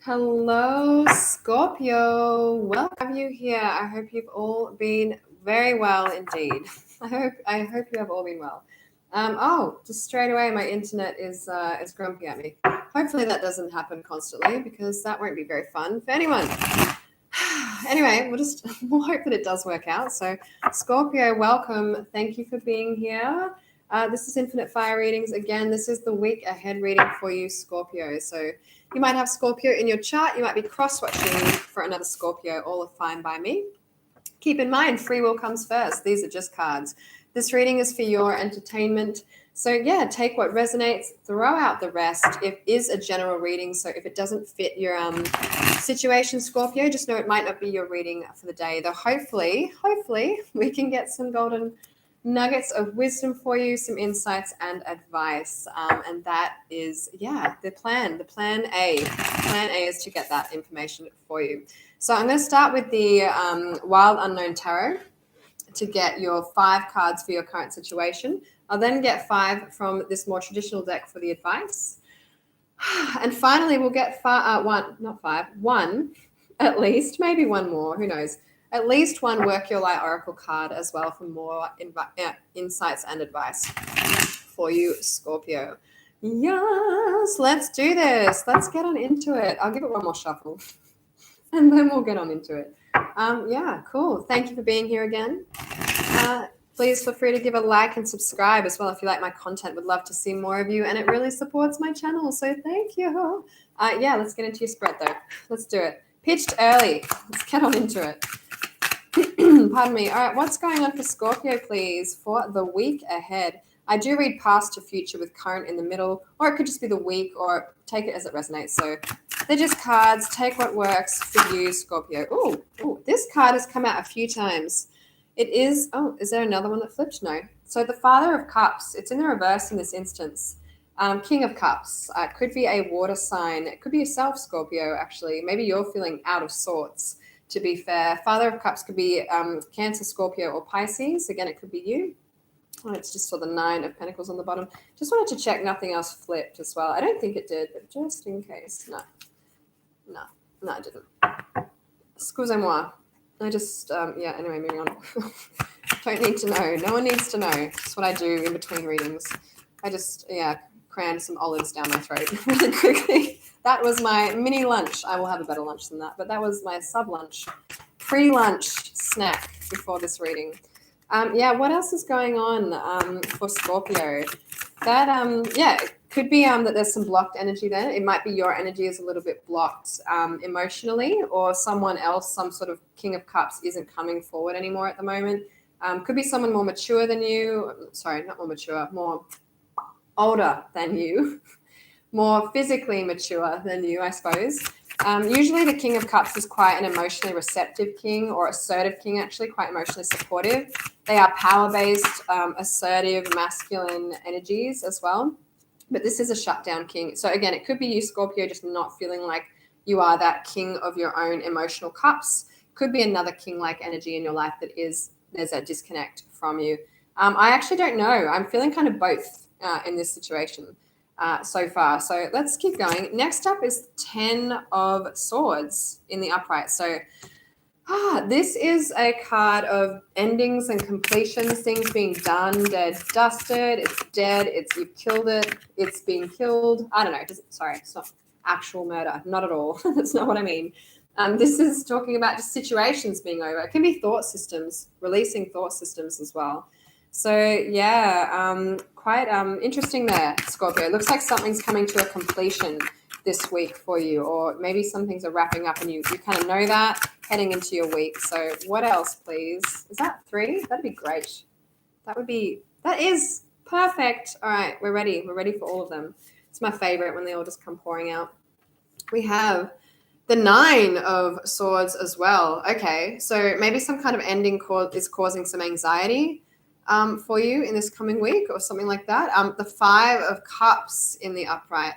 Hello, Scorpio. Welcome to have you here. I hope you've all been very well indeed. I hope you have all been well. Just straight away, my internet is grumpy at me. Hopefully that doesn't happen constantly because that won't be very fun for anyone. Anyway, we'll hope that it does work out. So, Scorpio, welcome. Thank you for being here. This is Infinite Fire Readings. Again, this is the week ahead reading for you, Scorpio. So you might have Scorpio in your chart. You might be cross-watching for another Scorpio. All are fine by me. Keep in mind, free will comes first. These are just cards. This reading is for your entertainment. So yeah, take what resonates, throw out the rest. It is a general reading, so if it doesn't fit your situation, Scorpio, just know it might not be your reading for the day. Though hopefully we can get some golden nuggets of wisdom for you, some insights and advice. And that is, the plan. The plan A. Plan A is to get that information for you. So I'm going to start with the Wild Unknown Tarot to get your 5 cards for your current situation. I'll then get 5 from this more traditional deck for the advice. And finally, we'll get one at least, maybe one more, who knows. At least one Work Your Light Oracle card as well for more insights and advice for you, Scorpio. Yes, let's do this. Let's get on into it. I'll give it one more shuffle and then we'll get on into it. Cool. Thank you for being here again. Please feel free to give a like and subscribe as well if you like my content. Would love to see more of you, and it really supports my channel, so thank you. Let's get into your spread though. Let's do it. Pitched early. Let's get on into it. Pardon me. All right, what's going on for Scorpio, please, for the week ahead? I do read past to future with current in the middle, or it could just be the week, or take it as it resonates. So they're just cards. Take what works for you, Scorpio. Ooh, this card has come out a few times. It is, is there another one that flipped? No. So the Father of Cups, it's in the reverse in this instance. King of Cups, could be a water sign. It could be yourself, Scorpio, actually. Maybe you're feeling out of sorts, to be fair. Father of Cups could be Cancer, Scorpio, or Pisces. Again, it could be you. Oh, it's just for the 9 of Pentacles on the bottom. Just wanted to check nothing else flipped as well. I don't think it did, but just in case. No, it didn't. Excusez-moi. I just, anyway, moving on. Don't need to know. No one needs to know. That's what I do in between readings. I just, crammed some olives down my throat really quickly. That was my mini lunch. I will have a better lunch than that, but that was my sub-lunch, pre-lunch snack before this reading. What else is going on for Scorpio? That, it could be that there's some blocked energy there. It might be your energy is a little bit blocked emotionally, or someone else, some sort of King of Cups, isn't coming forward anymore at the moment. Could be someone more mature than you. Sorry, not more mature, more older than you, more physically mature than you, I suppose. Usually the King of Cups is quite an emotionally receptive king, or assertive king, actually, quite emotionally supportive. They are power-based, assertive, masculine energies as well. But this is a shutdown king. So again, it could be you, Scorpio, just not feeling like you are that king of your own emotional cups. Could be another king-like energy in your life that there's a disconnect from you. I actually don't know. I'm feeling kind of both in this situation so far. So let's keep going. Next up is 10 of Swords in the upright. So this is a card of endings and completions, things being done, dead, dusted. It's dead. You've killed it. It's being killed. I don't know. It's not actual murder. Not at all. That's not what I mean. This is talking about just situations being over. It can be thought systems, releasing thought systems as well. So quite interesting there, Scorpio. It looks like something's coming to a completion this week for you, or maybe some things are wrapping up and you kind of know that heading into your week. So what else, please? Is that 3? That'd be great. That is perfect. All right, we're ready. We're ready for all of them. It's my favorite when they all just come pouring out. We have the 9 of Swords as well. Okay, so maybe some kind of ending is causing some anxiety for you in this coming week or something like that. The 5 of Cups in the upright.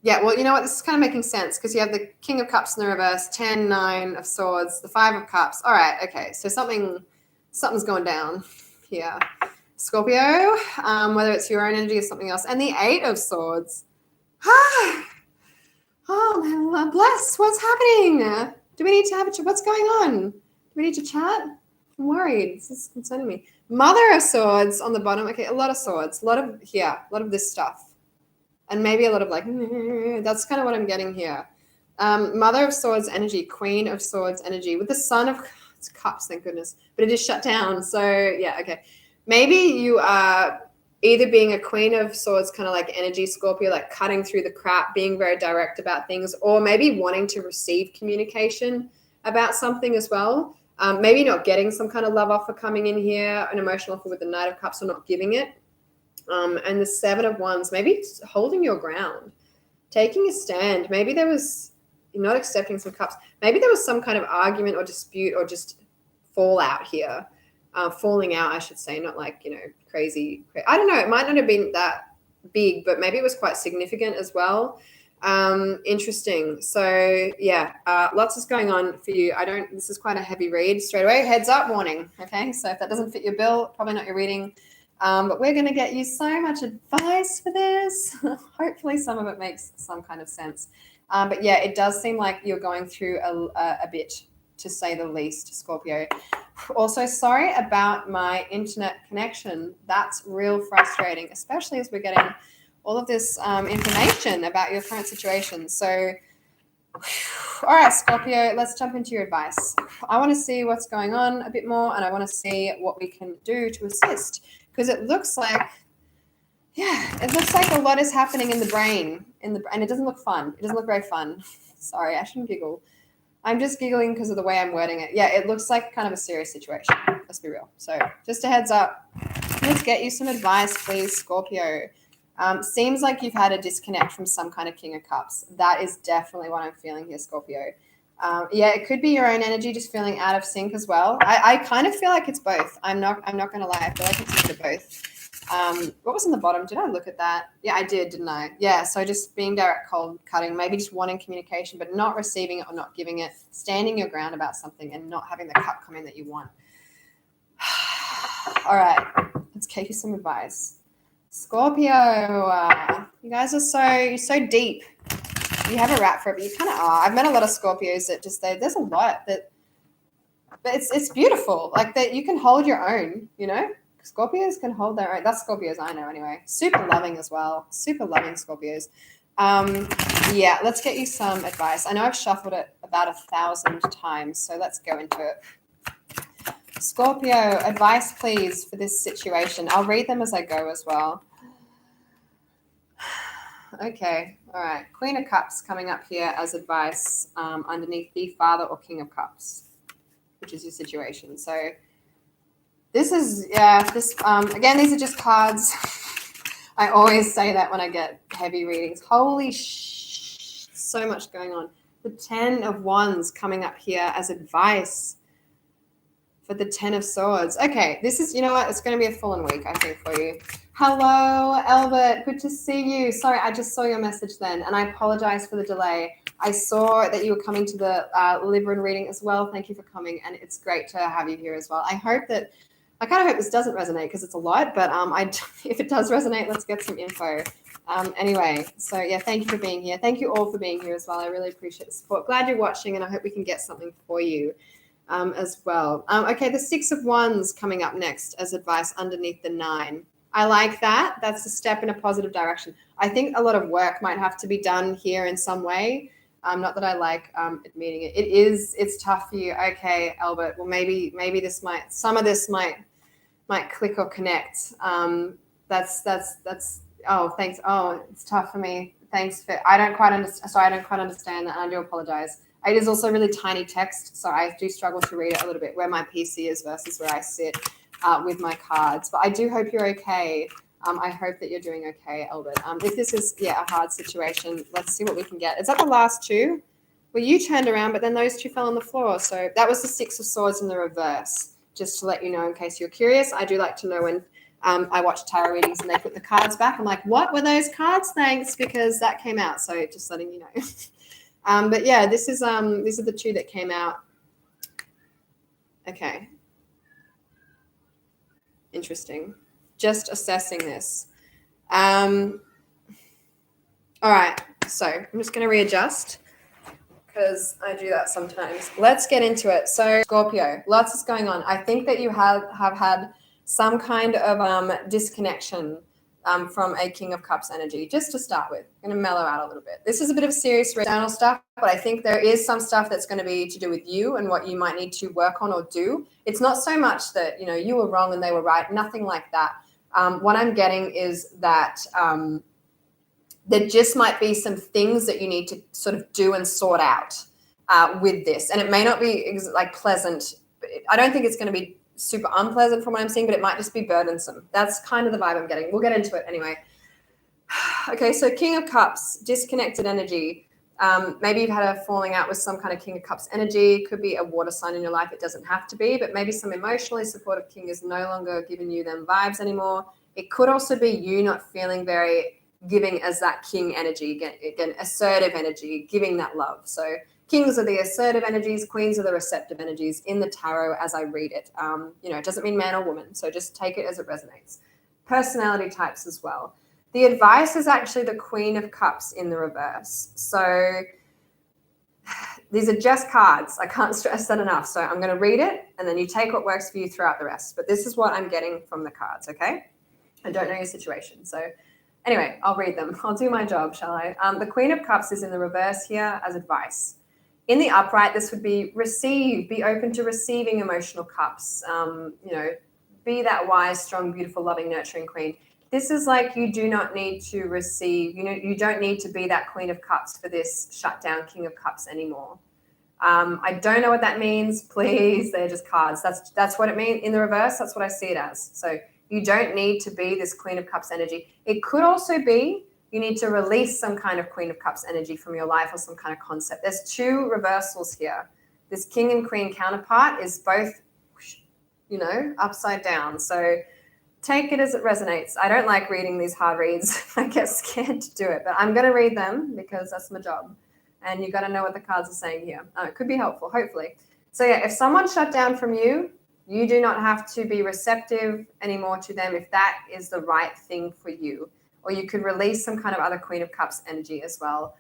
Yeah, well, you know what? This is kind of making sense because you have the King of Cups in the reverse, 10, 9 of Swords, the 5 of Cups. All right, okay. So something's going down here, Scorpio, whether it's your own energy or something else. And the 8 of Swords. Oh, my love, bless. What's happening? Do we need to have a chat? What's going on? Do we need to chat? I'm worried. This is concerning me. Mother of Swords on the bottom. Okay, a lot of swords. A lot of this stuff. And maybe a lot of like, that's kind of what I'm getting here. Mother of Swords energy, Queen of Swords energy with the Son of Cups, thank goodness. But it is shut down. So, yeah, okay. Maybe you are either being a Queen of Swords kind of like energy, Scorpio, like cutting through the crap, being very direct about things, or maybe wanting to receive communication about something as well. Maybe not getting some kind of love offer coming in here, an emotional offer with the Knight of Cups, or not giving it. And the Seven of Wands, maybe holding your ground, taking a stand. Maybe there was not accepting some cups. Maybe there was some kind of argument or dispute or just fallout here. Falling out, I should say, not like, crazy. I don't know. It might not have been that big, but maybe it was quite significant as well. Interesting. So yeah, lots is going on for you. This is quite a heavy read straight away. Heads up warning. Okay. So if that doesn't fit your bill, probably not your reading. But we're going to get you so much advice for this. Hopefully some of it makes some kind of sense. But yeah, it does seem like you're going through a bit, to say the least, Scorpio. Also, sorry about my internet connection. That's real frustrating, especially as we're getting all of this information about your current situation. So, all right, Scorpio, let's jump into your advice. I want to see what's going on a bit more, and I want to see what we can do to assist, because it looks like a lot is happening in the brain, and it doesn't look fun. It doesn't look very fun. Sorry, I shouldn't giggle. I'm just giggling because of the way I'm wording it. Yeah, it looks like kind of a serious situation. Let's be real. So just a heads up. Let's get you some advice, please, Scorpio. Seems like you've had a disconnect from some kind of King of Cups. That is definitely what I'm feeling here, Scorpio. Yeah, it could be your own energy just feeling out of sync as well. I kind of feel like it's both. I'm not going to lie. I feel like it's a bit of both. What was on the bottom? Did I look at that? Yeah, I did, didn't I? Yeah, so just being direct, cold cutting, maybe just wanting communication, but not receiving it or not giving it, standing your ground about something and not having the cut come in that you want. All right, let's give you some advice. Scorpio, you guys are so deep. You have a rap for it, but you kind of are. I've met a lot of Scorpios that just there's a lot that, but it's beautiful. Like that you can hold your own, Scorpios can hold their own. That's Scorpios I know anyway. Super loving as well. Super loving Scorpios. Yeah, let's get you some advice. I know I've shuffled it about 1,000 times, so let's go into it. Scorpio, advice please for this situation. I'll read them as I go as well. Okay, all right. Queen of Cups coming up here as advice underneath the Father or King of Cups, which is your situation. So this is, again, these are just cards. I always say that when I get heavy readings. Holy so much going on. The 10 of Wands coming up here as advice for the 10 of Swords. Okay, this is, you know what? It's going to be a full-on week, I think, for you. Hello, Albert. Good to see you. Sorry, I just saw your message then, and I apologize for the delay. I saw that you were coming to the Libran reading as well. Thank you for coming, and it's great to have you here as well. I kind of hope this doesn't resonate because it's a lot, but if it does resonate, let's get some info. Anyway, so yeah, thank you for being here. Thank you all for being here as well. I really appreciate the support. Glad you're watching, and I hope we can get something for you as well. Okay, the 6 of Wands coming up next as advice underneath the 9. I like that. That's a step in a positive direction. I think a lot of work might have to be done here in some way. Not that I like admitting it. It's tough for you. Okay, Albert. Well, maybe some of this might click or connect. That's oh, thanks. Oh, it's tough for me. Thanks for, I don't quite understand that. And I do apologize. It is also really tiny text, so I do struggle to read it a little bit where my PC is versus where I sit with my cards. But I do hope you're okay. I hope that you're doing okay, Albert. If this is, a hard situation, let's see what we can get. Is that the last two? Well, you turned around, but then those two fell on the floor. So that was the 6 of Swords in the reverse, just to let you know in case you're curious. I do like to know when I watch tarot readings and they put the cards back. I'm like, what were those cards? Thanks, because that came out. So just letting you know. But yeah, these are the two that came out. Okay. Interesting. Just assessing this. All right. So I'm just going to readjust because I do that sometimes. Let's get into it. So Scorpio, lots is going on. I think that you have had some kind of disconnection from a King of Cups energy, just to start with. I'm going to mellow out a little bit. This is a bit of serious external stuff, but I think there is some stuff that's going to be to do with you and what you might need to work on or do. It's not so much that, you were wrong and they were right, nothing like that. What I'm getting is that there just might be some things that you need to sort of do and sort out with this. And it may not be like pleasant. I don't think it's going to be super unpleasant from what I'm seeing, but it might just be burdensome. That's kind of the vibe I'm getting. We'll get into it anyway. Okay, so King of Cups, disconnected energy. Maybe you've had a falling out with some kind of King of Cups energy. Could be a water sign in your life. It doesn't have to be, but maybe some emotionally supportive King is no longer giving you them vibes anymore. It could also be you not feeling very giving as that King energy, again, assertive energy, giving that love. So Kings are the assertive energies, Queens are the receptive energies in the tarot as I read it. It doesn't mean man or woman, so just take it as it resonates. Personality types as well. The advice is actually the Queen of Cups in the reverse. So these are just cards. I can't stress that enough. So I'm going to read it, and then you take what works for you throughout the rest. But this is what I'm getting from the cards, okay? I don't know your situation, so anyway, I'll read them. I'll do my job, shall I? The Queen of Cups is in the reverse here as advice. In the upright, this would be receive, be open to receiving emotional cups. Be that wise, strong, beautiful, loving, nurturing queen. This is like you do not need to receive, you don't need to be that Queen of Cups for this shutdown King of Cups anymore. I don't know what that means. Please, they're just cards. That's what it means in the reverse. That's what I see it as. So you don't need to be this Queen of Cups energy. It could also be you need to release some kind of Queen of Cups energy from your life or some kind of concept. There's two reversals here. This King and Queen counterpart is both, upside down. So take it as it resonates. I don't like reading these hard reads. I get scared to do it, but I'm going to read them because that's my job. And you got to know what the cards are saying here. It could be helpful, hopefully. So yeah, if someone shut down from you, you do not have to be receptive anymore to them if that is the right thing for you. Or you could release some kind of other Queen of Cups energy as well.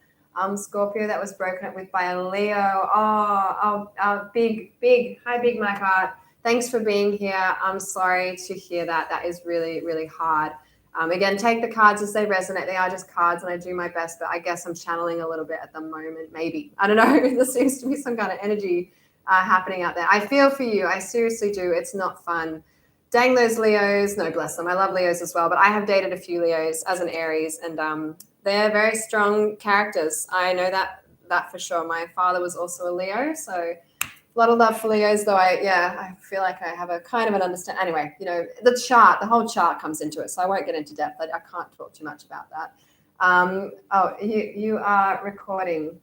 Scorpio, that was broken up with by a Leo. Big. Hi, Big My Heart. Thanks for being here. I'm sorry to hear that. That is really, really hard. Again, take the cards as they resonate. They are just cards, and I do my best, but I guess I'm channeling a little bit at the moment, maybe. I don't know. There seems to be some kind of energy happening out there. I feel for you. I seriously do. It's not fun. Dang those Leos. No, bless them. I love Leos as well, but I have dated a few Leos as an Aries, and they're very strong characters. I know that for sure. My father was also a Leo, so a lot of love for Leos, though I feel like I have a kind of an understanding. Anyway, the whole chart comes into it, so I won't get into depth. I can't talk too much about that. You are recording.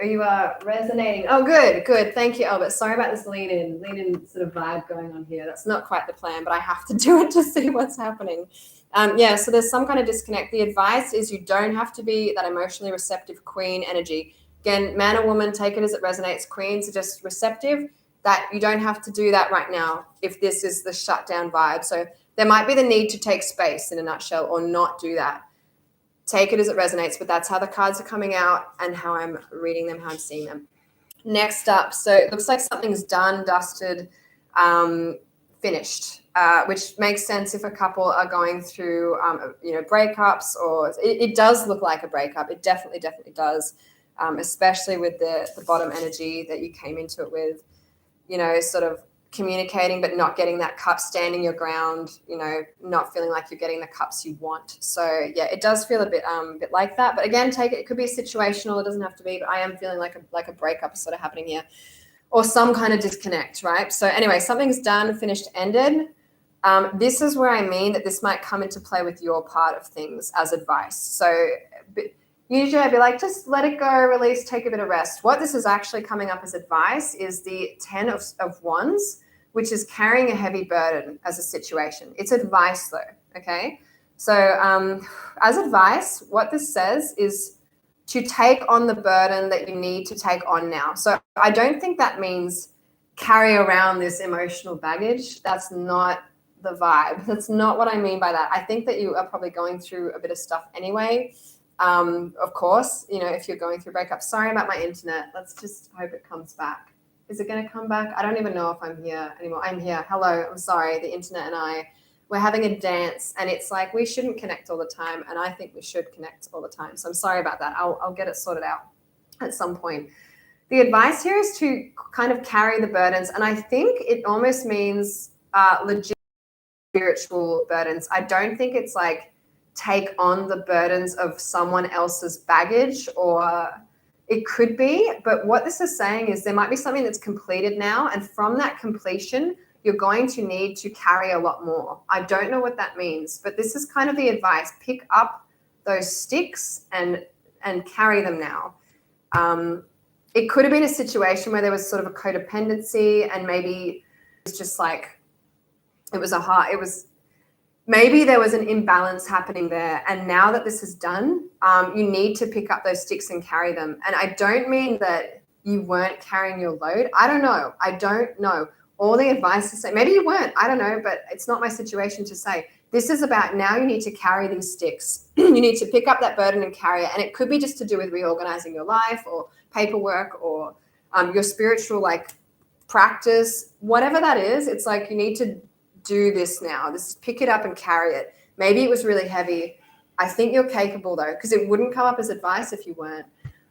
You are resonating. Oh, good. Thank you, Albert. Sorry about this lean in sort of vibe going on here. That's not quite the plan, but I have to do it to see what's happening. So there's some kind of disconnect. The advice is you don't have to be that emotionally receptive queen energy. Again, man or woman, take it as it resonates. Queens are just receptive. That you don't have to do that right now if this is the shutdown vibe. So there might be the need to take space in a nutshell or not do that. Take it as it resonates, but that's how the cards are coming out and how I'm reading them, how I'm seeing them. Next up, so it looks like something's done, dusted, finished, which makes sense if a couple are going through, breakups, or it does look like a breakup. It definitely does, especially with the bottom energy that you came into it with, sort of communicating but not getting that cup, standing your ground, not feeling like you're getting the cups you want. So yeah, it does feel a bit like that. But again, take it. It could be situational. It doesn't have to be. But I am feeling like a breakup is sort of happening here, or some kind of disconnect, right? So anyway, something's done, finished, ended. This is where I mean that this might come into play with your part of things as advice. So usually I'd be like, just let it go, release, take a bit of rest. What this is actually coming up as advice is the 10 of Wands, which is carrying a heavy burden as a situation. It's advice though, okay? So as advice, what this says is to take on the burden that you need to take on now. So I don't think that means carry around this emotional baggage. That's not the vibe. That's not what I mean by that. I think that you are probably going through a bit of stuff anyway. Of course, if you're going through breakup, sorry about my internet. Let's just hope it comes back. Is it going to come back? I don't even know if I'm here anymore. I'm here. Hello. I'm sorry. The internet and we're having a dance, and it's like we shouldn't connect all the time, and I think we should connect all the time. So I'm sorry about that. I'll get it sorted out at some point. The advice here is to kind of carry the burdens, and I think it almost means legit spiritual burdens. I don't think it's like take on the burdens of someone else's baggage, or it could be, but what this is saying is there might be something that's completed now, and from that completion, you're going to need to carry a lot more. I don't know what that means, but this is kind of the advice. Pick up those sticks and carry them now. It could have been a situation where there was sort of a codependency, and maybe it's just like maybe there was an imbalance happening there. And now that this is done, you need to pick up those sticks and carry them. And I don't mean that you weren't carrying your load. I don't know. All the advice is say, maybe you weren't, I don't know, but it's not my situation to say. This is about now you need to carry these sticks. You need to pick up that burden and carry it. And it could be just to do with reorganizing your life or paperwork or your spiritual practice, whatever that is. It's like you need to do this now. Pick it up and carry it. Maybe it was really heavy. I think you're capable though, because it wouldn't come up as advice if you weren't.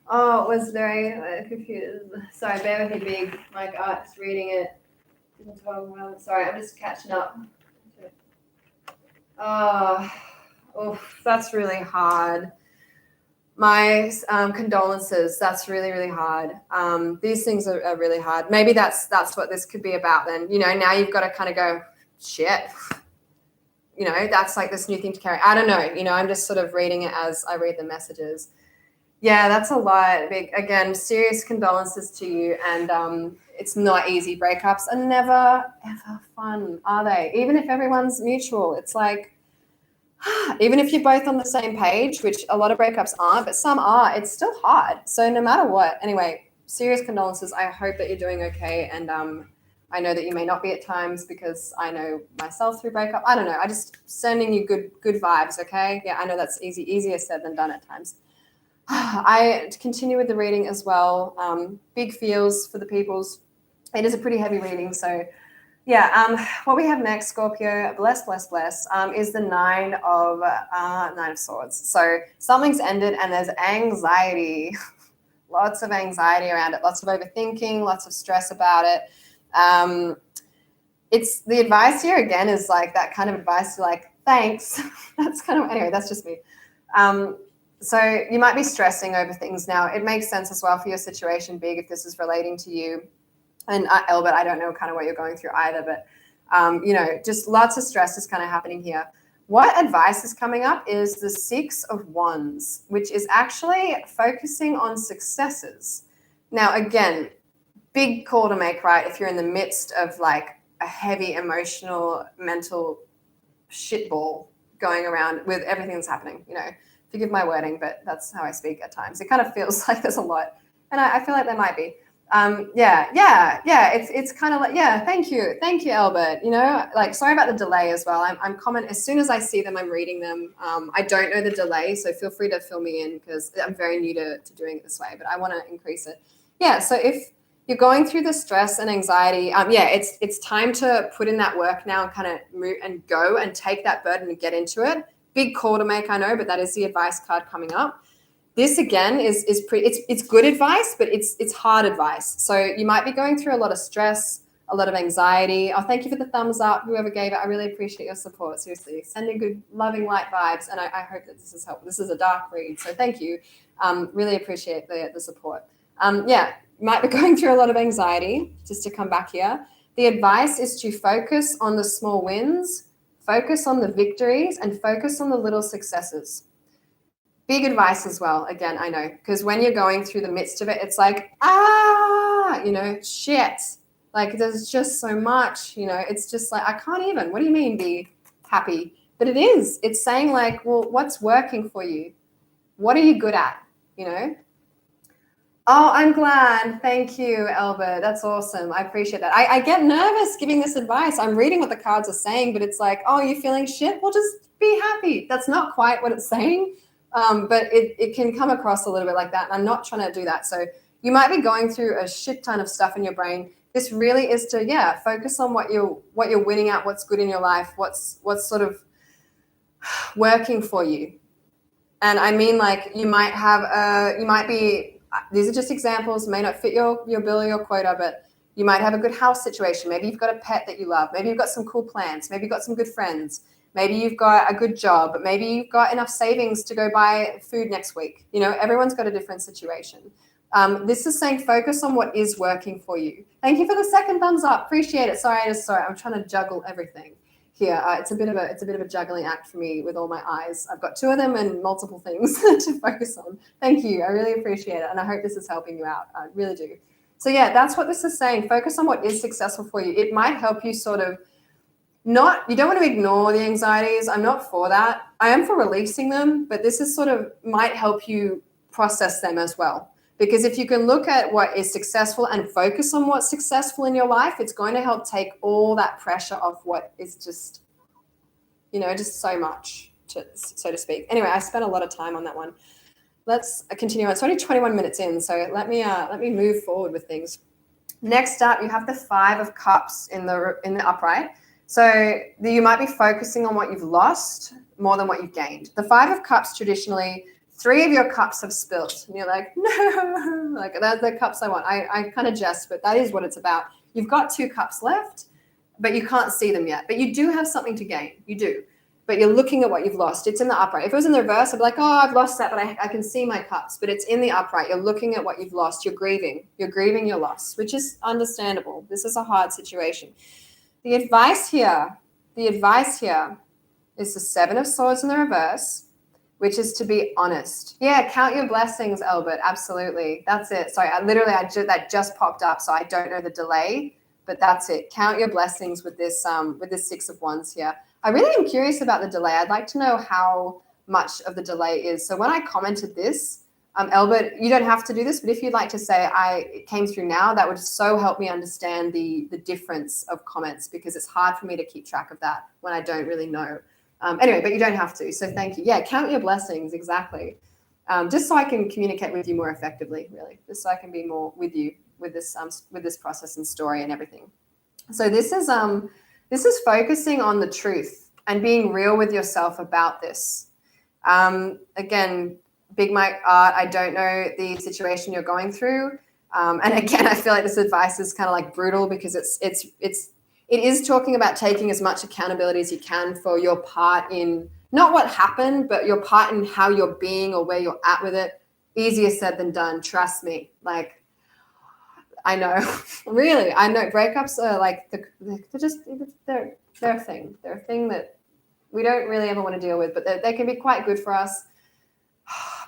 Oh, it was very confused. Sorry, bear with me, big. My God, just reading it. Sorry, I'm just catching up. Oh, that's really hard. My condolences. That's really, really hard. These things are really hard. Maybe that's what this could be about then. Now you've got to kind of go, shit. That's like this new thing to carry. I don't know. I'm just sort of reading it as I read the messages. Yeah, that's a lot. Big, again, serious condolences to you. And it's not easy. Breakups are never, ever fun, are they? Even if everyone's mutual, it's like, even if you're both on the same page, which a lot of breakups aren't, but some are, it's still hard. So no matter what, anyway, serious condolences. I hope that you're doing okay. And I know that you may not be at times, because I know myself through breakup. I don't know. I just sending you good vibes, okay? Yeah, I know that's easier said than done at times. I continue with the reading as well. Big feels for the peoples. It is a pretty heavy reading. So yeah, what we have next, Scorpio, bless, is the Nine of Swords. So something's ended and there's anxiety, lots of anxiety around it, lots of overthinking, lots of stress about it. It's the advice here again is like that kind of advice to thanks. Anyway, that's just me. So you might be stressing over things now. It makes sense as well for your situation, Big, if this is relating to you. And Albert, I don't know kind of what you're going through either, but just lots of stress is kind of happening here. What advice is coming up is the Six of Wands, which is actually focusing on successes. Now, again, big call to make, right? If you're in the midst of a heavy emotional, mental shitball going around with everything that's happening, forgive my wording, but that's how I speak at times. It kind of feels like there's a lot, and I feel like there might be. It's kind of like, yeah, thank you, Albert. Sorry about the delay as well. I'm comment as soon as I see them, I'm reading them. I don't know the delay, so feel free to fill me in, because I'm very new to doing it this way, but I want to increase it. Yeah, so if you're going through the stress and anxiety, it's time to put in that work now and kind of move and go and take that burden and get into it. Big call to make, I know, but that is the advice card coming up. This again is it's good advice, but it's hard advice. So you might be going through a lot of stress, a lot of anxiety. Oh, thank you for the thumbs up, whoever gave it. I really appreciate your support. Seriously, sending good, loving, light vibes, and I hope that this is helpful. This is a dark read, so thank you. Really appreciate the support. You might be going through a lot of anxiety. Just to come back here, the advice is to focus on the small wins, focus on the victories, and focus on the little successes. Big advice as well, again, I know, because when you're going through the midst of it, it's like, shit. There's just so much, it's just like, I can't even, what do you mean be happy? But it is, it's saying well, what's working for you? What are you good at, Oh, I'm glad. Thank you, Albert. That's awesome. I appreciate that. I get nervous giving this advice. I'm reading what the cards are saying, but it's like, oh, you're feeling shit? Well, just be happy. That's not quite what it's saying. But it can come across a little bit like that. And I'm not trying to do that. So you might be going through a shit ton of stuff in your brain. This really is to, focus on what you're winning at, what's good in your life, what's sort of working for you. And I mean, like, you might be, these are just examples, may not fit your bill or your quota, but you might have a good house situation. Maybe you've got a pet that you love. Maybe you've got some cool plants. Maybe you've got some good friends. Maybe you've got a good job, but maybe you've got enough savings to go buy food next week. Everyone's got a different situation. This is saying focus on what is working for you. Thank you for the second thumbs up. Appreciate it. Sorry, I'm trying to juggle everything here. It's a bit of a juggling act for me with all my eyes. I've got two of them and multiple things to focus on. Thank you. I really appreciate it. And I hope this is helping you out. I really do. So that's what this is saying. Focus on what is successful for you. It might help you sort of you don't want to ignore the anxieties. I'm not for that. I am for releasing them, but this is might help you process them as well. Because if you can look at what is successful and focus on what's successful in your life, it's going to help take all that pressure off what is just so much, so to speak. Anyway, I spent a lot of time on that one. Let's continue on. It's only 21 minutes in, so let me move forward with things. Next up, you have the 5 of Cups in the upright. So you might be focusing on what you've lost more than what you've gained. The 5 of Cups, traditionally, 3 of your cups have spilt. And you're like, no, like that's the cups I want. I kind of jest, but that is what it's about. You've got 2 cups left, but you can't see them yet. But you do have something to gain. You do. But you're looking at what you've lost. It's in the upright. If it was in the reverse, I'd be like, oh, I've lost that, but I can see my cups. But it's in the upright. You're looking at what you've lost. You're grieving. You're grieving your loss, which is understandable. This is a hard situation. The advice here is the 7 of Swords in the reverse, which is to be honest. Yeah, count your blessings, Albert. Absolutely. That's it. Sorry, that just popped up, so I don't know the delay, but that's it. Count your blessings with this 6 of Wands here. I really am curious about the delay. I'd like to know how much of the delay is. So when I commented this, Albert, you don't have to do this, but if you'd like to say it came through now, that would so help me understand the difference of comments, because it's hard for me to keep track of that when I don't really know. Anyway, but you don't have to. So thank you. Yeah, count your blessings. Exactly. Just so I can communicate with you more effectively, really. Just so I can be more with you with this process and story and everything. So this is focusing on the truth and being real with yourself about this. Again, Big Mike Art, I don't know the situation you're going through. And again, I feel like this advice is kind of like brutal, because it is talking about taking as much accountability as you can for your part in not what happened, but your part in how you're being or where you're at with it. Easier said than done. Trust me. Like, I know, really, I know breakups are like, they're a thing. They're a thing that we don't really ever want to deal with, but they can be quite good for us.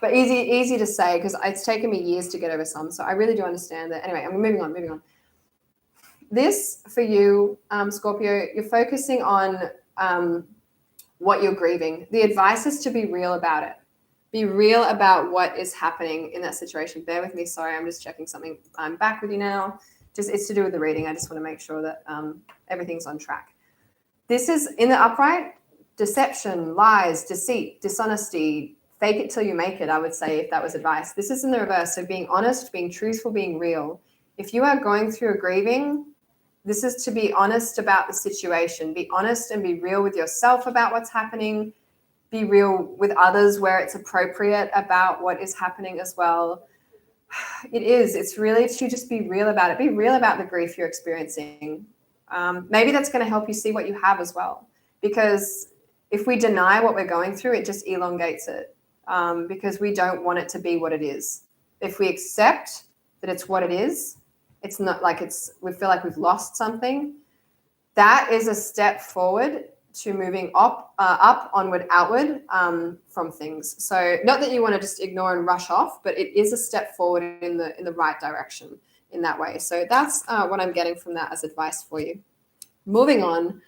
But easy to say, because it's taken me years to get over some. So I really do understand that. Anyway, I'm moving on. This for you, Scorpio, you're focusing on what you're grieving. The advice is to be real about it. Be real about what is happening in that situation. Bear with me. Sorry, I'm just checking something. I'm back with you now. It's to do with the reading. I just want to make sure that everything's on track. This is in the upright. Deception, lies, deceit, dishonesty, fake it till you make it, I would say, if that was advice. This is in the reverse. So being honest, being truthful, being real. If you are going through a grieving, this is to be honest about the situation. Be honest and be real with yourself about what's happening. Be real with others where it's appropriate about what is happening as well. It's really to just be real about it. Be real about the grief you're experiencing. Maybe that's going to help you see what you have as well. Because if we deny what we're going through, it just elongates it. Because we don't want it to be what it is. If we accept that it's what it is, it's not like we feel like we've lost something. That is a step forward to moving up, onward, outward from things. So not that you want to just ignore and rush off, but it is a step forward in the right direction in that way. So that's what I'm getting from that as advice for you. Moving on,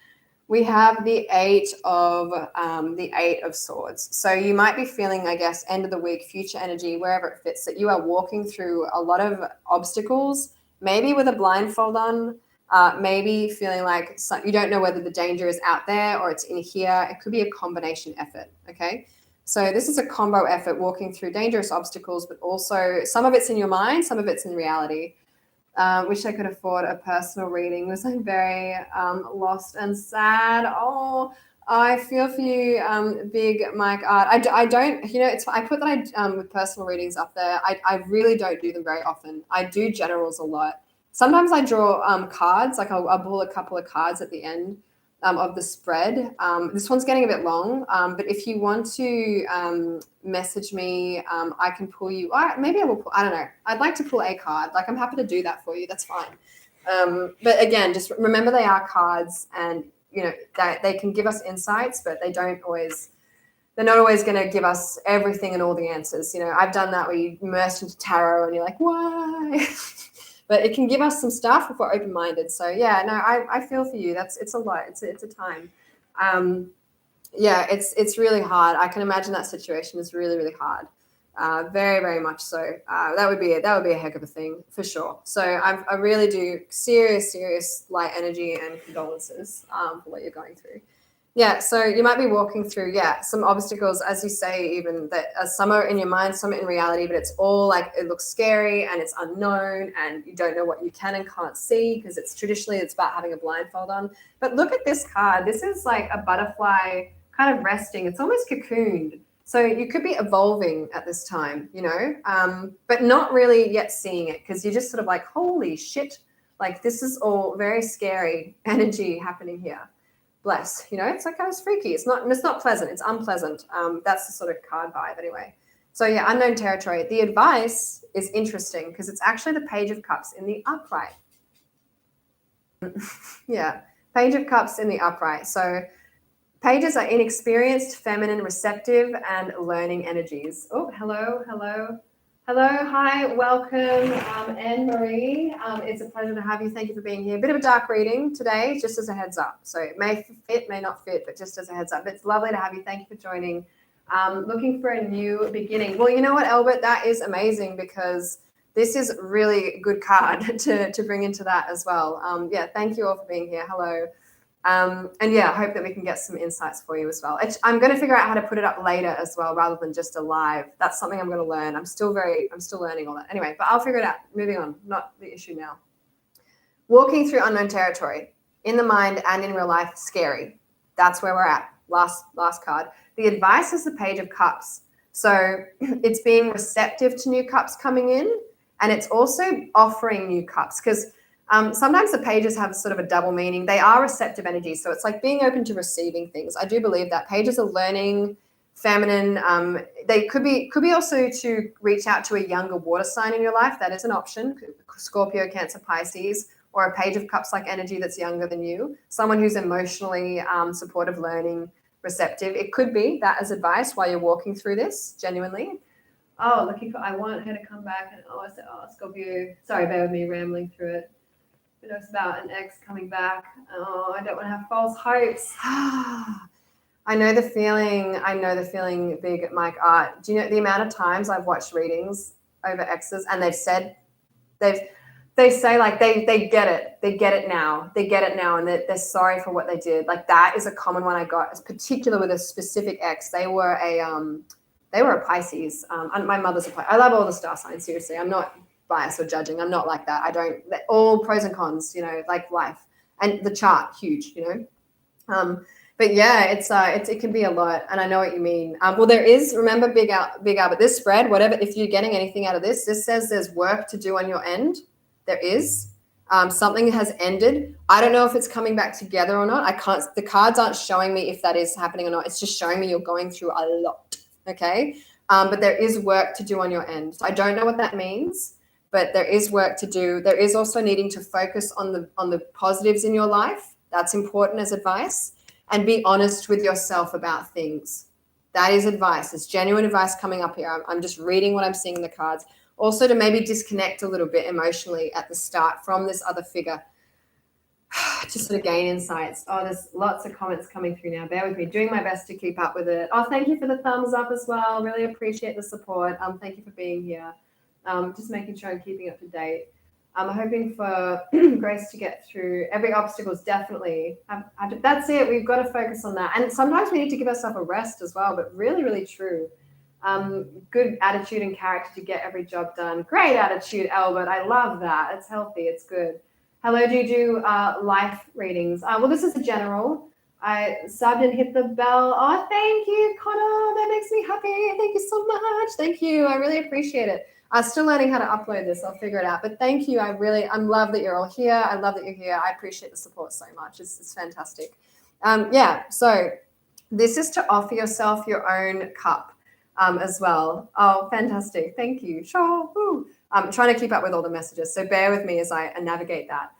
we have the 8 of Swords. So you might be feeling, I guess, end of the week, future energy, wherever it fits, that you are walking through a lot of obstacles, maybe with a blindfold on, maybe feeling like you don't know whether the danger is out there or it's in here. It could be a combination effort, okay? So this is a combo effort, walking through dangerous obstacles, but also some of it's in your mind, some of it's in reality. Wish I could afford a personal reading. Was I'm very lost and sad. Oh, I feel for you, Big Mike Art. I don't, I put that with personal readings up there. I really don't do them very often. I do generals a lot. Sometimes I draw cards, like I'll pull a couple of cards at the end of the spread. This one's getting a bit long, but if you want to message me, I can pull you. Maybe I will pull, I don't know. I'd like to pull a card. Like I'm happy to do that for you. That's fine. But again, just remember they are cards, and that they can give us insights, but they're not always going to give us everything and all the answers. I've done that where you immerse into tarot and you're like, why? But it can give us some stuff if we're open-minded. So yeah, no, I feel for you. It's a lot. It's a time. Yeah, it's really hard. I can imagine that situation is really, really hard. Very, very much so. That would be a heck of a thing for sure. So I really do serious light energy and condolences for what you're going through. Yeah, so you might be walking through, some obstacles, as you say, even that some are in your mind, some are in reality, but it's all like it looks scary and it's unknown and you don't know what you can and can't see because it's about having a blindfold on. But look at this card. This is like a butterfly kind of resting. It's almost cocooned. So you could be evolving at this time, but not really yet seeing it because you're just sort of like, holy shit, like this is all very scary energy happening here. Bless, it's like kind of freaky. It's not pleasant. It's unpleasant. That's the sort of card vibe anyway. So yeah, unknown territory. The advice is interesting because it's actually the Page of Cups in the upright. Yeah, Page of Cups in the upright. So pages are inexperienced, feminine, receptive, and learning energies. Oh, hello. Hi, welcome, Anne-Marie. It's a pleasure to have you. Thank you for being here. A bit of a dark reading today, just as a heads up. So it may fit, may not fit, but just as a heads up. It's lovely to have you. Thank you for joining. Looking for a new beginning. Well, you know what, Albert? That is amazing because this is really a good card to bring into that as well. Thank you all for being here. Hello. I hope that we can get some insights for you as well. I'm going to figure out how to put it up later as well, rather than just a live. That's something I'm going to learn. I'm still learning all that. Anyway, but I'll figure it out. Moving on, not the issue now. Walking through unknown territory in the mind and in real life, scary. That's where we're at. Last card. The advice is the Page of Cups. So it's being receptive to new cups coming in, and it's also offering new cups because sometimes the pages have sort of a double meaning. They are receptive energies. So it's like being open to receiving things. I do believe that pages are learning, feminine. They could be also to reach out to a younger water sign in your life. That is an option. Scorpio, Cancer, Pisces, or a Page of Cups like energy that's younger than you. Someone who's emotionally supportive, learning, receptive. It could be that as advice while you're walking through this, genuinely. Oh, I want her to come back. And I said, Scorpio. Sorry, bear with me, rambling through it. It's about an ex coming back. Oh, I don't want to have false hopes. I know the feeling, Big Mike Art. Do you know the amount of times I've watched readings over exes and they say like they get it. They get it now. And they're sorry for what they did. Like that is a common one I got, particular with a specific ex. They were a Pisces. My mother's a Pisces. I love all the star signs, seriously. I'm not bias or judging. I'm not like that. All pros and cons, like life and the chart, huge, but yeah, it can be a lot. And I know what you mean. Well, there is, remember Big Albert, this spread, whatever, if you're getting anything out of this says there's work to do on your end. There is, something has ended. I don't know if it's coming back together or not. The cards aren't showing me if that is happening or not. It's just showing me you're going through a lot. Okay. But there is work to do on your end. So I don't know what that means, but there is work to do. There is also needing to focus on the positives in your life. That's important as advice, and be honest with yourself about things. That is advice. It's genuine advice coming up here. I'm just reading what I'm seeing in the cards. Also to maybe disconnect a little bit emotionally at the start from this other figure. Just sort of gain insights. Oh, there's lots of comments coming through now. Bear with me. Doing my best to keep up with it. Oh, thank you for the thumbs up as well. Really appreciate the support. Thank you for being here. Just making sure I'm keeping up to date. I'm hoping for grace to get through every obstacle. Is definitely, that's it. We've got to focus on that. And sometimes we need to give ourselves a rest as well, but really, really true. Good attitude and character to get every job done. Great attitude, Albert. I love that. It's healthy. It's good. Hello, do you do life readings? Well, this is a general. I subbed and hit the bell. Oh, thank you, Connor. That makes me happy. Thank you so much. Thank you. I really appreciate it. I'm still learning how to upload this. I'll figure it out. But thank you. I'm love that you're all here. I love that you're here. I appreciate the support so much. It's fantastic. Yeah. So this is to offer yourself your own cup as well. Oh, fantastic. Thank you. Sure. Woo. I'm trying to keep up with all the messages. So bear with me as I navigate that.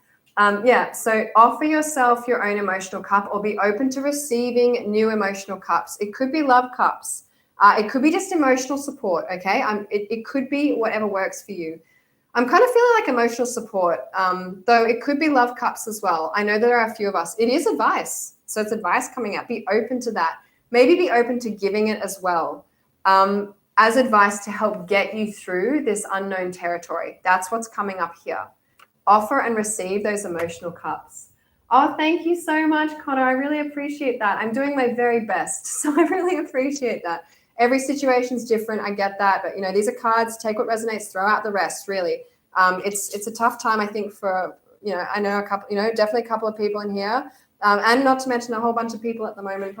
Yeah, so offer yourself your own emotional cup or be open to receiving new emotional cups. It could be love cups. It could be just emotional support, okay? It could be whatever works for you. I'm kind of feeling like emotional support, though it could be love cups as well. I know there are a few of us. It is advice. So it's advice coming out. Be open to that. Maybe be open to giving it as well as advice to help get you through this unknown territory. That's what's coming up here. Offer and receive those emotional cups. Oh, thank you so much, Connor. I really appreciate that. I'm doing my very best. So I really appreciate that. Every situation's different. I get that. But, these are cards. Take what resonates, throw out the rest, really. It's a tough time, I think, for, I know a couple, definitely a couple of people in here. And not to mention a whole bunch of people at the moment,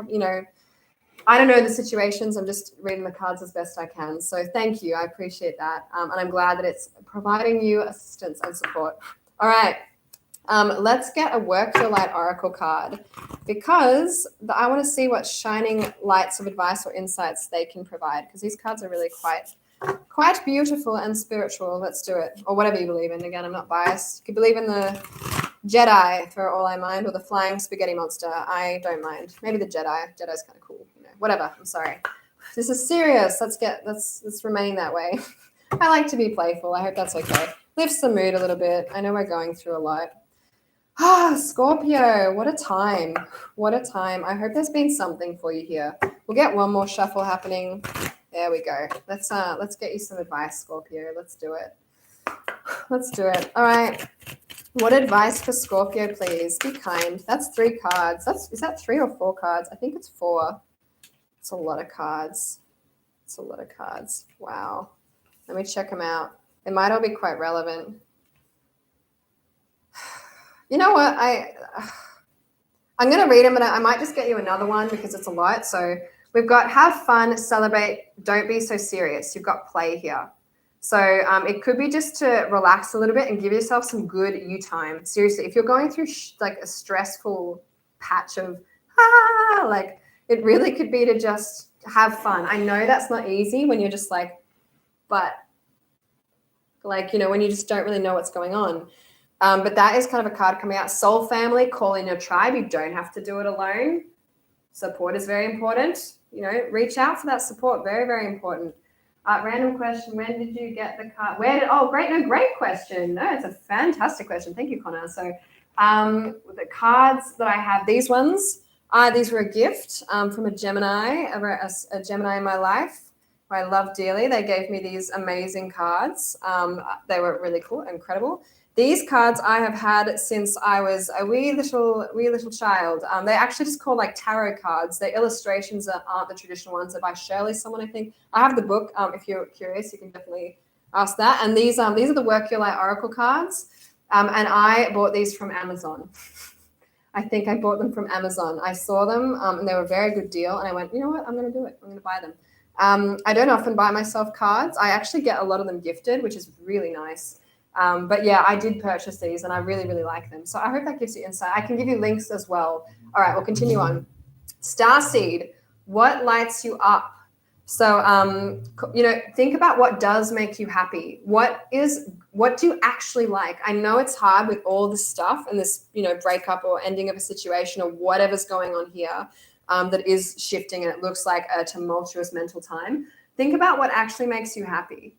I don't know the situations. I'm just reading the cards as best I can. So thank you. I appreciate that. And I'm glad that it's providing you assistance and support. All right. Let's get a Work Your Light Oracle card because I want to see what shining lights of advice or insights they can provide because these cards are really quite beautiful and spiritual. Let's do it. Or whatever you believe in. Again, I'm not biased. You could believe in the Jedi for all I mind or the flying spaghetti monster. I don't mind. Maybe the Jedi. Jedi's kind of cool. Whatever. I'm sorry. This is serious. Let's remain that way. I like to be playful. I hope that's okay. Lifts the mood a little bit. I know we're going through a lot. Scorpio, what a time. What a time. I hope there's been something for you here. We'll get one more shuffle happening. There we go. Let's get you some advice, Scorpio. Let's do it. Let's do it. All right. What advice for Scorpio, please? Be kind. That's 3 cards. Is that 3 or 4 cards? I think it's 4. It's a lot of cards. It's a lot of cards. Wow. Let me check them out. They might all be quite relevant. You know what? I'm going to read them, and I might just get you another one because it's a lot. So we've got have fun, celebrate, don't be so serious. You've got play here. So it could be just to relax a little bit and give yourself some good you time. Seriously, if you're going through like a stressful patch of it really could be to just have fun. I know that's not easy when you're just when you just don't really know what's going on. But that is kind of a card coming out. Soul family, call in your tribe. You don't have to do it alone. Support is very important. Reach out for that support. Very, very important. Random question. When did you get the card? Great question. No, it's a fantastic question. Thank you, Connor. So the cards that I have, these ones, these were a gift from a Gemini, a Gemini in my life who I love dearly. They gave me these amazing cards. They were really cool, incredible. These cards I have had since I was a wee little child. They're actually just called tarot cards. They're illustrations that aren't the traditional ones. They're by Shirley, someone I think. I have the book. If you're curious, you can definitely ask that. And these are the Work Your Light Oracle cards. And I bought these from Amazon. I think I bought them from Amazon. I saw them and they were a very good deal. And I went, you know what? I'm going to do it. I'm going to buy them. I don't often buy myself cards. I actually get a lot of them gifted, which is really nice. But yeah, I did purchase these and I really, really like them. So I hope that gives you insight. I can give you links as well. All right, we'll continue on. Starseed, what lights you up? So, think about what does make you happy. What do you actually like? I know it's hard with all this stuff and this, breakup or ending of a situation or whatever's going on here that is shifting and it looks like a tumultuous mental time. Think about what actually makes you happy.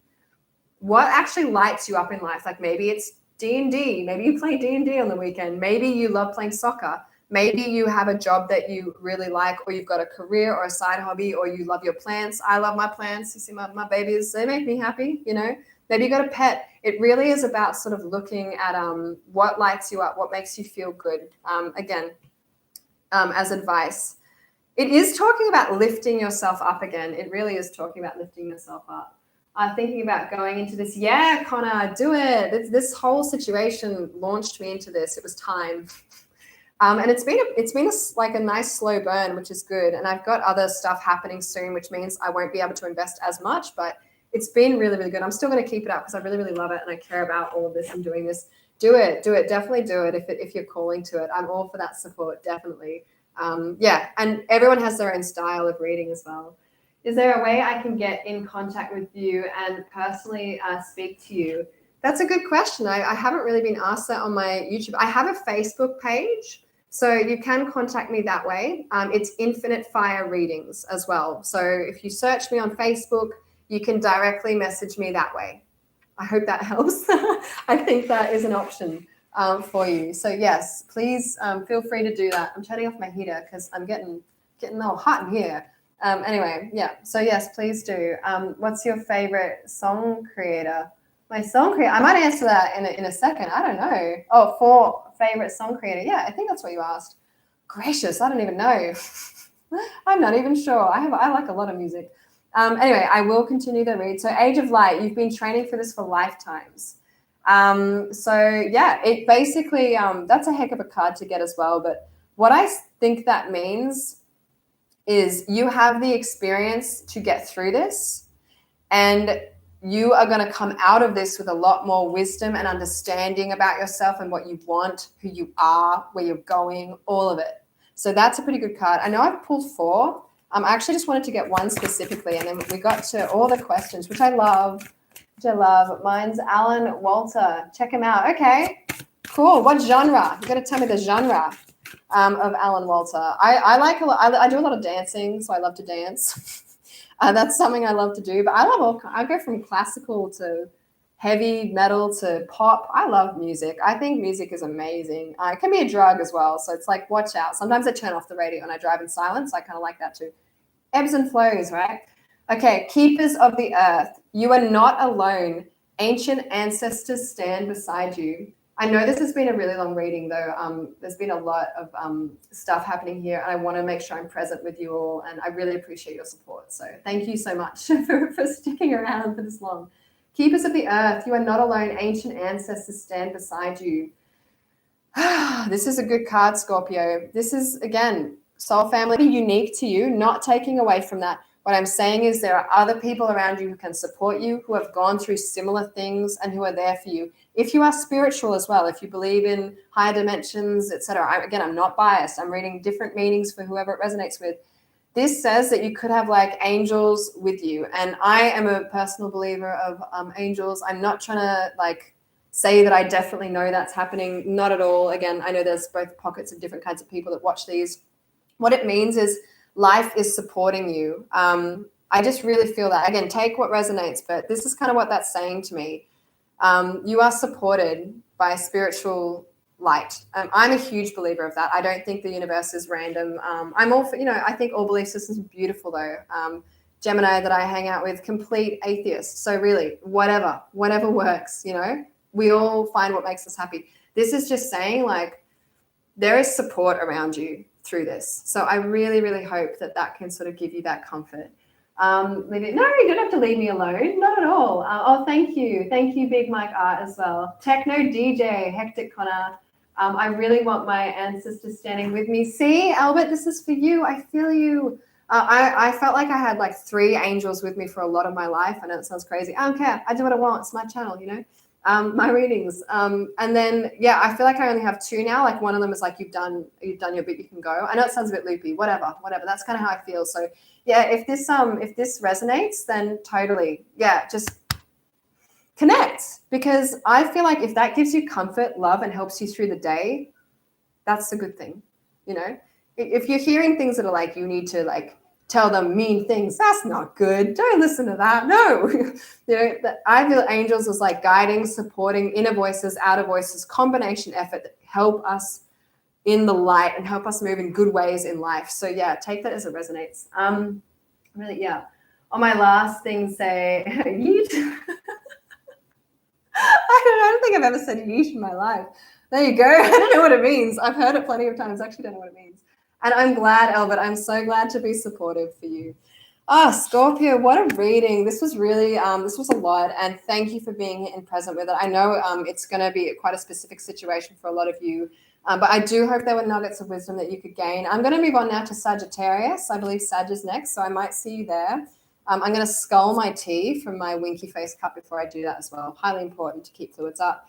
What actually lights you up in life? Like maybe it's D&D. Maybe you play D&D on the weekend. Maybe you love playing soccer. Maybe you have a job that you really like, or you've got a career or a side hobby, or you love your plants. I love my plants. You see my babies, they make me happy, Maybe you got a pet. It really is about sort of looking at what lights you up, what makes you feel good. Again, as advice. It is talking about lifting yourself up again. It really is talking about lifting yourself up. Thinking about going into this. Yeah, Connor, do it. This whole situation launched me into this. It was time. And it's been like a nice slow burn, which is good. And I've got other stuff happening soon, which means I won't be able to invest as much, but it's been really, really good. I'm still going to keep it up because I really, really love it. And I care about all of this and doing this. Do it. Definitely do it. If you're calling to it, I'm all for that support. Definitely. Yeah. And everyone has their own style of reading as well. Is there a way I can get in contact with you and personally speak to you? That's a good question. I haven't really been asked that on my YouTube. I have a Facebook page, so you can contact me that way. It's Infinite Fire Readings as well. So if you search me on Facebook, you can directly message me that way. I hope that helps. I think that is an option for you. So yes, please feel free to do that. I'm turning off my heater because I'm getting all hot in here. Anyway, yeah. So yes, please do. What's your favorite song creator? My song creator. I might answer that in a second. I don't know. Oh, for favorite song creator. Yeah, I think that's what you asked. Gracious, I don't even know. I'm not even sure. I like a lot of music. Anyway, I will continue the read. So Age of Light, you've been training for this for lifetimes. So yeah, it basically, that's a heck of a card to get as well. But what I think that means is you have the experience to get through this, and you are going to come out of this with a lot more wisdom and understanding about yourself and what you want, who you are, where you're going, all of it. So that's a pretty good card. I know I've pulled 4. I actually just wanted to get one specifically, and then we got to all the questions, which I love. Mine's Alan Walter. Check him out. Okay, cool. What genre? You got to tell me the genre of Alan Walter. I like a lot. I do a lot of dancing, so I love to dance. That's something I love to do. But I go from classical to heavy metal to pop. I love music. I think music is amazing. It can be a drug as well. So it's like, watch out. Sometimes I turn off the radio and I drive in silence. I kind of like that too. Ebbs and flows, right? Okay, Keepers of the Earth. You are not alone. Ancient ancestors stand beside you. I know this has been a really long reading, though. There's been a lot of stuff happening here, and I want to make sure I'm present with you all, and I really appreciate your support. So thank you so much for sticking around for this long. Keepers of the Earth, you are not alone. Ancient ancestors stand beside you. This is a good card, Scorpio. This is, again, soul family, unique to you, not taking away from that. What I'm saying is there are other people around you who can support you, who have gone through similar things and who are there for you. If you are spiritual as well, if you believe in higher dimensions, etc. Again, I'm not biased. I'm reading different meanings for whoever it resonates with. This says that you could have like angels with you. And I am a personal believer of angels. I'm not trying to like say that I definitely know that's happening. Not at all. Again, I know there's both pockets of different kinds of people that watch these. What it means is life is supporting you. I just really feel that. Again, take what resonates, but this is kind of what that's saying to me. You are supported by spiritual light. I'm a huge believer of that. I don't think the universe is random. I'm all for, I think all belief systems are beautiful though. Gemini that I hang out with, complete atheist. So really, whatever works, we all find what makes us happy. This is just saying like there is support around you through this. So I really, really hope that can sort of give you that comfort. No, you don't have to leave me alone. Not at all. Thank you. Thank you, Big Mike Art as well. Techno DJ, Hectic Connor. I really want my ancestors standing with me. See, Albert, this is for you. I feel you. I felt like I had like 3 angels with me for a lot of my life. I know it sounds crazy. I don't care. I do what I want. It's my channel, my readings. And then, yeah, I feel like I only have 2 now. Like one of them is like, you've done your bit, you can go. I know it sounds a bit loopy, whatever. That's kind of how I feel. So yeah, if this resonates, then totally, yeah, just connect, because I feel like if that gives you comfort, love, and helps you through the day, that's a good thing. If you're hearing things that are like, you need to like tell them mean things, that's not good. Don't listen to that. No. I feel angels is like guiding, supporting, inner voices, outer voices, combination effort that help us in the light and help us move in good ways in life. So yeah, take that as it resonates. Really, yeah. On my last thing, say, yeet. I've ever said yeesh in my life. There you go. I don't know what it means. I've heard it plenty of times. I actually don't know what it means. And I'm glad, Albert. I'm so glad to be supportive for you. Scorpio, what a reading. This was really, this was a lot. And thank you for being here and present with it. I know it's going to be quite a specific situation for a lot of you. But I do hope there were nuggets of wisdom that you could gain. I'm going to move on now to Sagittarius. I believe Sag is next, so I might see you there. I'm going to scull my tea from my winky face cup before I do that as well. Highly important to keep fluids up.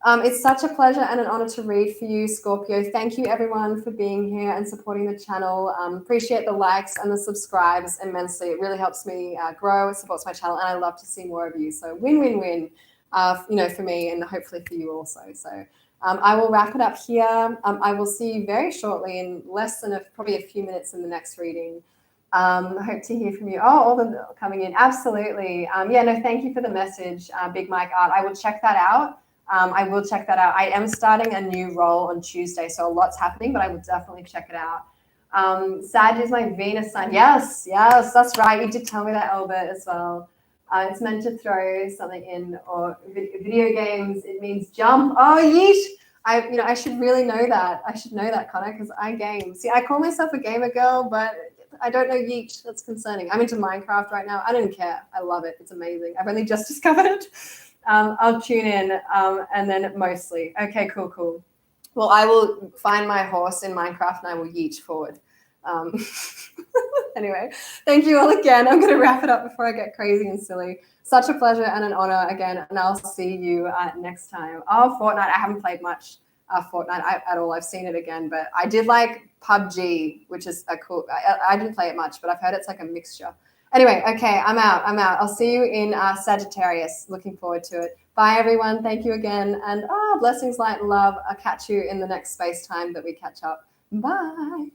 It's such a pleasure and an honor to read for you, Scorpio. Thank you, everyone, for being here and supporting the channel. Appreciate the likes and the subscribes immensely. It really helps me grow, it supports my channel, and I love to see more of you. So win-win-win, for me and hopefully for you also. So I will wrap it up here. I will see you very shortly in less than probably a few minutes in the next reading. I hope to hear from you. Oh, all them coming in. Absolutely. Thank you for the message, Big Mike Art. I will check that out. I am starting a new role on Tuesday, so a lot's happening, but I will definitely check it out. Sag is my Venus sign. Yes, that's right. You did tell me that, Albert, as well. It's meant to throw something in, or video games. It means jump. Oh, yeesh. I should really know that. I should know that, Connor, because I game. See, I call myself a gamer girl, but I don't know yeesh. That's concerning. I'm into Minecraft right now. I don't care. I love it. It's amazing. I've only just discovered it. I'll tune in and then mostly. Okay, cool. Well, I will find my horse in Minecraft and I will yeet forward. Anyway, thank you all again. I'm going to wrap it up before I get crazy and silly. Such a pleasure and an honor again, and I'll see you next time. Oh, Fortnite. I haven't played much Fortnite at all. I've seen it again, but I did like PUBG, which is a cool. I didn't play it much, but I've heard it's like a mixture. Anyway, okay, I'm out. I'll see you in Sagittarius. Looking forward to it. Bye, everyone. Thank you again. And blessings, light, and love. I'll catch you in the next space time that we catch up. Bye.